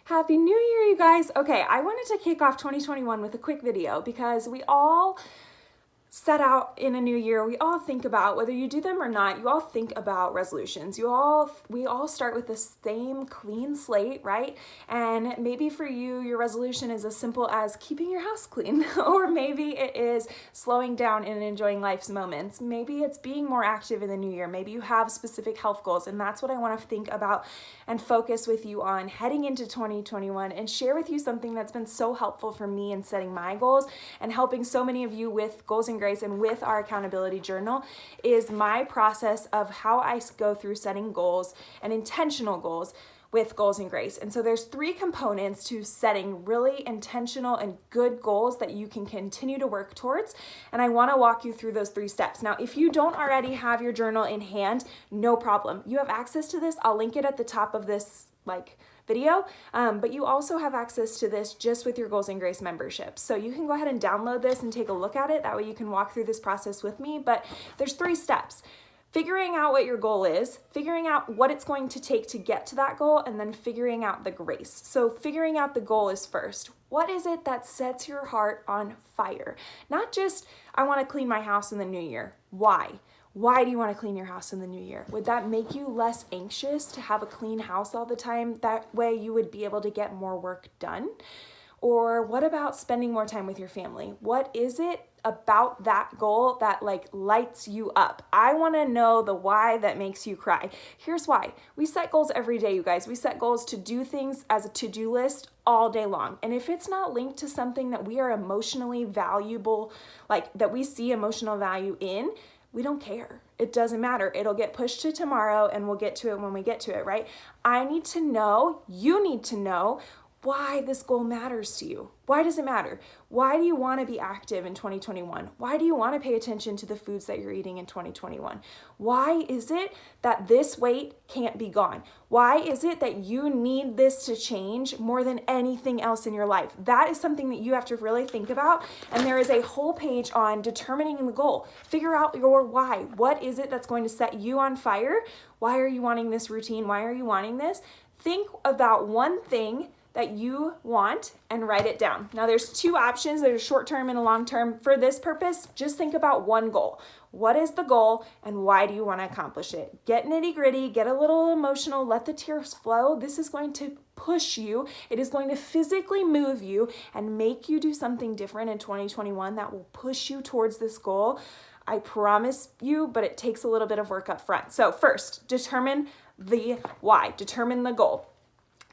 Happy New Year, you guys. Okay, I wanted to kick off 2021 with a quick video because we all set out in a new year. We all think about, whether you do them or not, you all think about resolutions. We all start with the same clean slate, right? And maybe for you, your resolution is as simple as keeping your house clean, or maybe it is slowing down and enjoying life's moments. Maybe it's being more active in the new year. Maybe you have specific health goals, and that's what I want to think about and focus with you on heading into 2021 and share with you something that's been so helpful for me in setting my goals and helping so many of you with Goals and Grace and with our accountability journal is my process of how I go through setting goals and intentional goals with Goals and Grace. And so there's 3 components to setting really intentional and good goals that you can continue to work towards. And I want to walk you through those 3 steps. Now, if you don't already have your journal in hand, no problem. You have access to this. I'll link it at the top of this video, but you also have access to this just with your Goals and Grace membership. So you can go ahead and download this and take a look at it. That way you can walk through this process with me. But there's 3 steps. Figuring out what your goal is, figuring out what it's going to take to get to that goal, and then figuring out the grace. So figuring out the goal is first. What is it that sets your heart on fire? Not just, I want to clean my house in the new year. Why? Why do you want to clean your house in the new year? Would that make you less anxious to have a clean house all the time? That way you would be able to get more work done? Or what about spending more time with your family? What is it about that goal that lights you up? I want to know the why that makes you cry. Here's why. We set goals every day, you guys. We set goals to do things as a to-do list all day long. And if it's not linked to something that we are emotionally valuable, that we see emotional value in, we don't care. It doesn't matter. It'll get pushed to tomorrow and we'll get to it when we get to it, right? I need to know, you need to know why this goal matters to you. Why does it matter? Why do you want to be active in 2021? Why do you want to pay attention to the foods that you're eating in 2021? Why is it that this weight can't be gone? Why is it that you need this to change more than anything else in your life? That is something that you have to really think about. And there is a whole page on determining the goal. Figure out your why. What is it that's going to set you on fire? Why are you wanting this routine? Why are you wanting this? Think about one thing that you want and write it down. Now there's 2 options. There's a short-term and a long-term. For this purpose, just think about one goal. What is the goal and why do you want to accomplish it? Get nitty-gritty, get a little emotional, let the tears flow. This is going to push you. It is going to physically move you and make you do something different in 2021 that will push you towards this goal. I promise you, but it takes a little bit of work up front. So first, determine the why, determine the goal.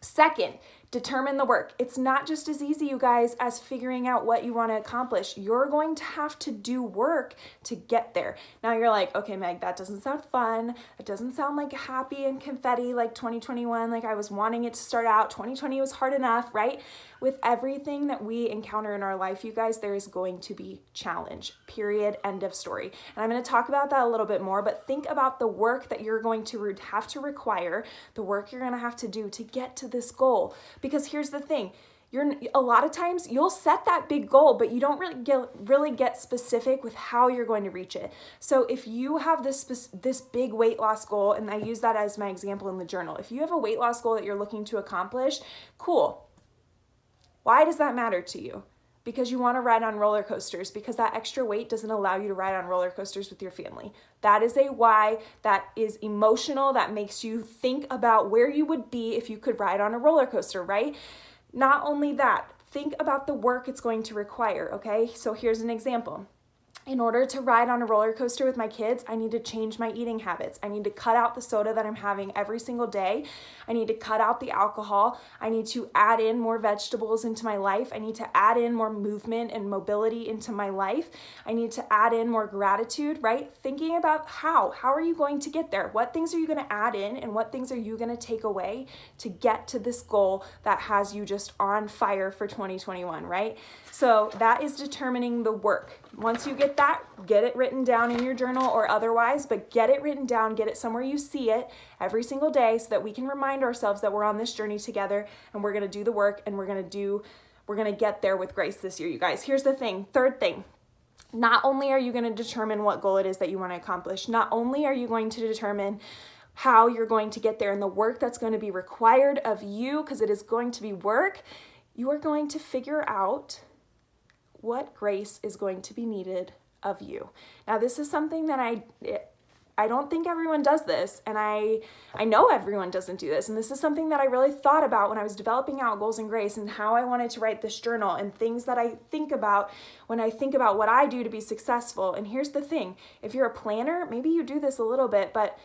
Second, determine the work. It's not just as easy, you guys, as figuring out what you want to accomplish. You're going to have to do work to get there. Now you're like, okay, Meg, that doesn't sound fun. It doesn't sound like happy and confetti like 2021, like I was wanting it to start out. 2020 was hard enough, right? With everything that we encounter in our life, you guys, there is going to be challenge, period, end of story. And I'm going to talk about that a little bit more, but think about the work that you're going to have to require, the work you're going to have to do to get to this goal. Because here's the thing, a lot of times you'll set that big goal, but you don't really get specific with how you're going to reach it. So if you have this big weight loss goal, and I use that as my example in the journal, if you have a weight loss goal that you're looking to accomplish, cool. Why does that matter to you? Because you want to ride on roller coasters, because that extra weight doesn't allow you to ride on roller coasters with your family. That is a why that is emotional, that makes you think about where you would be if you could ride on a roller coaster, right? Not only that, think about the work it's going to require, okay? So here's an example. In order to ride on a roller coaster with my kids, I need to change my eating habits. I need to cut out the soda that I'm having every single day. I need to cut out the alcohol. I need to add in more vegetables into my life. I need to add in more movement and mobility into my life. I need to add in more gratitude, right? Thinking about how are you going to get there? What things are you going to add in and what things are you going to take away to get to this goal that has you just on fire for 2021, right? So that is determining the work. Once you get that, get it written down in your journal or otherwise, but get it written down, get it somewhere you see it every single day so that we can remind ourselves that we're on this journey together and we're going to do the work and we're going to get there with grace this year, you guys. Here's the thing. Third thing. Not only are you going to determine what goal it is that you want to accomplish, not only are you going to determine how you're going to get there and the work that's going to be required of you, because it is going to be work, you are going to figure out what grace is going to be needed of you. Now, this is something that I don't think everyone does this, and I know everyone doesn't do this, and this is something that I really thought about when I was developing out Goals and Grace and how I wanted to write this journal and things that I think about when I think about what I do to be successful. And here's the thing, if you're a planner, maybe you do this a little bit, but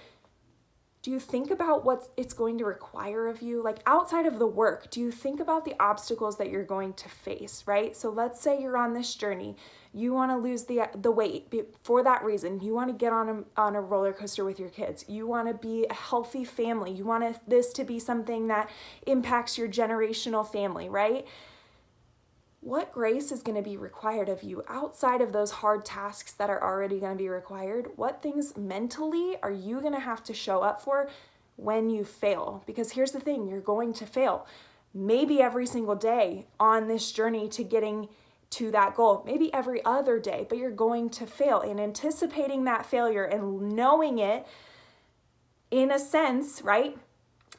do you think about what it's going to require of you? Like outside of the work, do you think about the obstacles that you're going to face, right? So let's say you're on this journey. You want to lose the weight for that reason. You want to get on a roller coaster with your kids. You want to be a healthy family. You want this to be something that impacts your generational family, right? What grace is going to be required of you outside of those hard tasks that are already going to be required? What things mentally are you going to have to show up for when you fail? Because here's the thing, you're going to fail. Maybe every single day on this journey to getting to that goal, maybe every other day, but you're going to fail. And anticipating that failure and knowing it in a sense, right?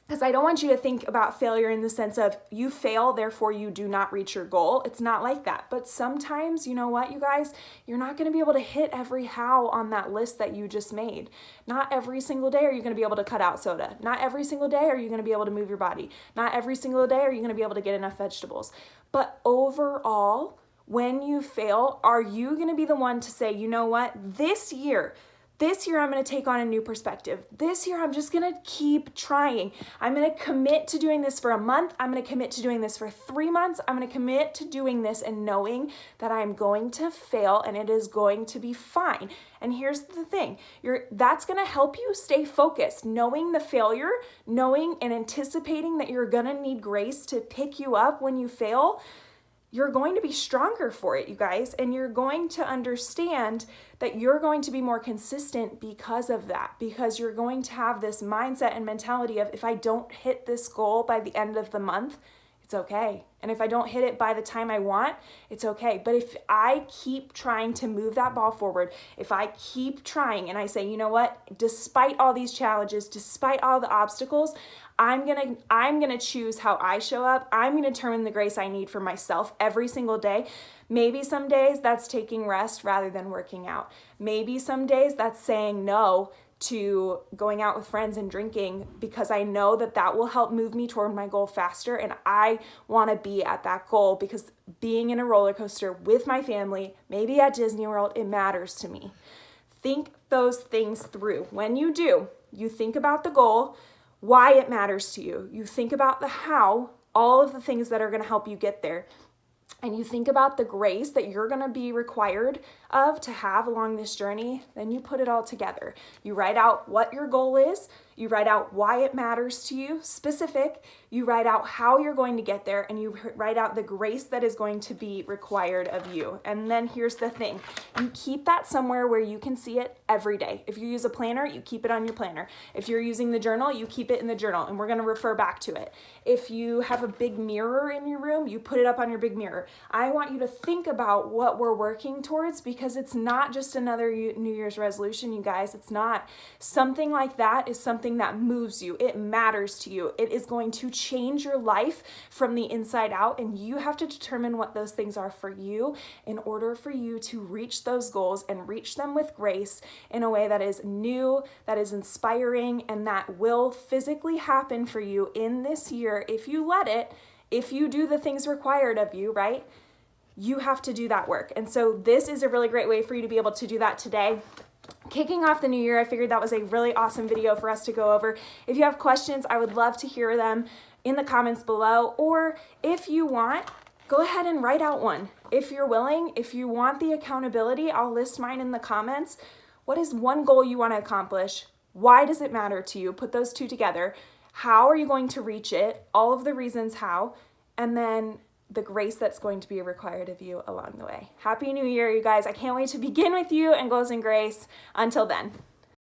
Because I don't want you to think about failure in the sense of you fail, therefore you do not reach your goal. It's not like that. But sometimes, you know what, you guys, you're not going to be able to hit every how on that list that you just made. Not every single day are you going to be able to cut out soda. Not every single day are you going to be able to move your body. Not every single day are you going to be able to get enough vegetables. But overall, when you fail, are you going to be the one to say, you know what, this year I'm going to take on a new perspective. This year, I'm just going to keep trying. I'm going to commit to doing this for a month. I'm going to commit to doing this for 3 months. I'm going to commit to doing this and knowing that I'm going to fail and it is going to be fine. And here's the thing, that's going to help you stay focused. Knowing the failure, knowing and anticipating that you're going to need grace to pick you up when you fail, you're going to be stronger for it, you guys, and you're going to understand that you're going to be more consistent because of that, because you're going to have this mindset and mentality of, if I don't hit this goal by the end of the month, it's okay. And if I don't hit it by the time I want, it's okay. But if I keep trying to move that ball forward, if I keep trying and I say, you know what, despite all these challenges, despite all the obstacles, I'm gonna choose how I show up. I'm gonna determine the grace I need for myself every single day. Maybe some days that's taking rest rather than working out. Maybe some days that's saying no to going out with friends and drinking, because I know that that will help move me toward my goal faster, and I want to be at that goal, because being in a roller coaster with my family, maybe at Disney World, it matters to me. Think those things through. When you do, you think about the goal, why it matters to you. You think about the how, all of the things that are going to help you get there. And you think about the grace that you're going to be required of to have along this journey, then you put it all together. You write out what your goal is, you write out why it matters to you, specific, you write out how you're going to get there, and you write out the grace that is going to be required of you. And then here's the thing, you keep that somewhere where you can see it every day. If you use a planner, you keep it on your planner. If you're using the journal, you keep it in the journal, and we're going to refer back to it. If you have a big mirror in your room, you put it up on your big mirror. I want you to think about what we're working towards, because it's not just another New Year's resolution, you guys. It's not. Something like that is something that moves you. It matters to you. It is going to change your life from the inside out, and you have to determine what those things are for you in order for you to reach those goals and reach them with grace in a way that is new, that is inspiring, and that will physically happen for you in this year if you let it, if you do the things required of you, right? You have to do that work. And so this is a really great way for you to be able to do that today. Kicking off the new year, I figured that was a really awesome video for us to go over. If you have questions, I would love to hear them in the comments below, or if you want, go ahead and write out one. If you're willing, if you want the accountability, I'll list mine in the comments. What is one goal you want to accomplish? Why does it matter to you? Put those two together. How are you going to reach it? All of the reasons how, and then the grace that's going to be required of you along the way. Happy New Year, you guys. I can't wait to begin with you and Goals and Grace. Until then.